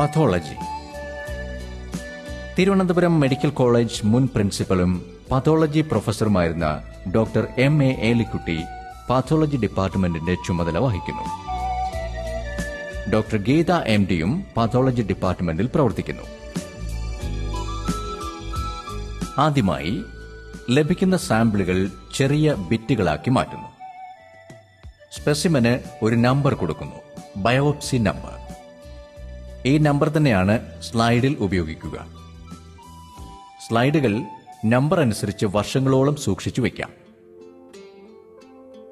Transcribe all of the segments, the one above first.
Pathology. Thiruvananthapuram medical college മുൻ പ്രിൻസിപ്പലും pathology പ്രൊഫസറുമായിരുന്ന ഡോക്ടർ M.A. ഏലിക്കുട്ടി പാത്തോളജി ഡിപ്പാർട്ട്മെന്റിന്റെ ചുമതല വഹിക്കുന്നു. ഡോക്ടർ ഗീത MD-യും പാത്തോളജി ഡിപ്പാർട്ട്മെന്റിൽ പ്രവർത്തിക്കുന്നു. ആദ്യമായി ലഭിക്കുന്ന സാമ്പിളുകൾ ചെറിയ ബിറ്റുകളാക്കി മാറ്റുന്നു. സ്പെസിമന് ഒരു നമ്പർ കൊടുക്കുന്നു, ബയോപ്സി നമ്പർ. ഈ നമ്പർ തന്നെയാണ് സ്ലൈഡിൽ ഉപയോഗിക്കുക. സ്ലൈഡുകൾ നമ്പർ അനുസരിച്ച് വർഷങ്ങളോളം സൂക്ഷിച്ചു വയ്ക്കാം.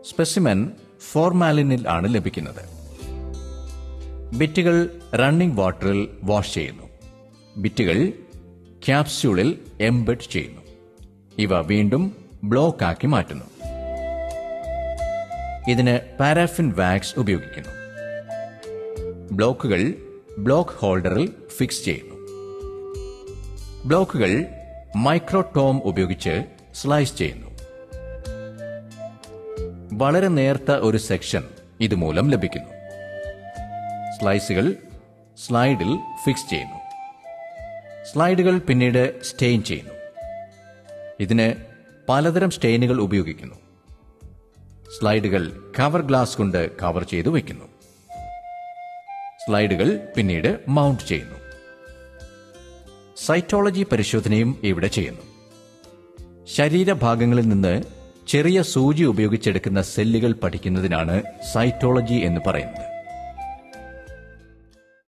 സ്പെസിമൻ ഫോർമാലിനിൽ ആണ് ലഭിക്കുന്നത്. ബിറ്റുകൾ റണ്ണിംഗ് വാട്ടറിൽ വാഷ് ചെയ്യുന്നു. ബിറ്റുകൾ ക്യാപ്സ്യൂളിൽ എംബെഡ് ചെയ്യുന്നു. ഇവ വീണ്ടും ബ്ലോക്ക് ആക്കി മാറ്റുന്നു. ഇതിന് പാരാഫിൻ വാക്സ് ഉപയോഗിക്കുന്നു. ബ്ലോക്കുകൾ ബ്ലോക്ക് ഹോൾഡറിൽ ഫിക്സ് ചെയ്യുന്നു. ബ്ലോക്കുകൾ മൈക്രോടോം ഉപയോഗിച്ച് സ്ലൈസ് ചെയ്യുന്നു. വളരെ നേർത്ത ഒരു സെക്ഷൻ ഇതുമൂലം ലഭിക്കുന്നു. സ്ലൈസുകൾ സ്ലൈഡിൽ ഫിക്സ് ചെയ്യുന്നു. സ്ലൈഡുകൾ പിന്നീട് സ്റ്റെയിൻ ചെയ്യുന്നു. ഇതിന് പലതരം സ്റ്റെയിനുകൾ ഉപയോഗിക്കുന്നു. സ്ലൈഡുകൾ കവർ ഗ്ലാസ് കൊണ്ട് കവർ ചെയ്തു വയ്ക്കുന്നു. സ്ലൈഡുകൾ പിന്നീട് മൗണ്ട് ചെയ്യുന്നു. സൈറ്റോളജി പരിശോധനയും ഇവിടെ ചെയ്യുന്നു. ശരീരഭാഗങ്ങളിൽ നിന്ന് ചെറിയ സൂചി ഉപയോഗിച്ചെടുക്കുന്ന സെല്ലുകൾ പഠിക്കുന്നതിനാണ് സൈറ്റോളജി എന്ന് പറയുന്നത്.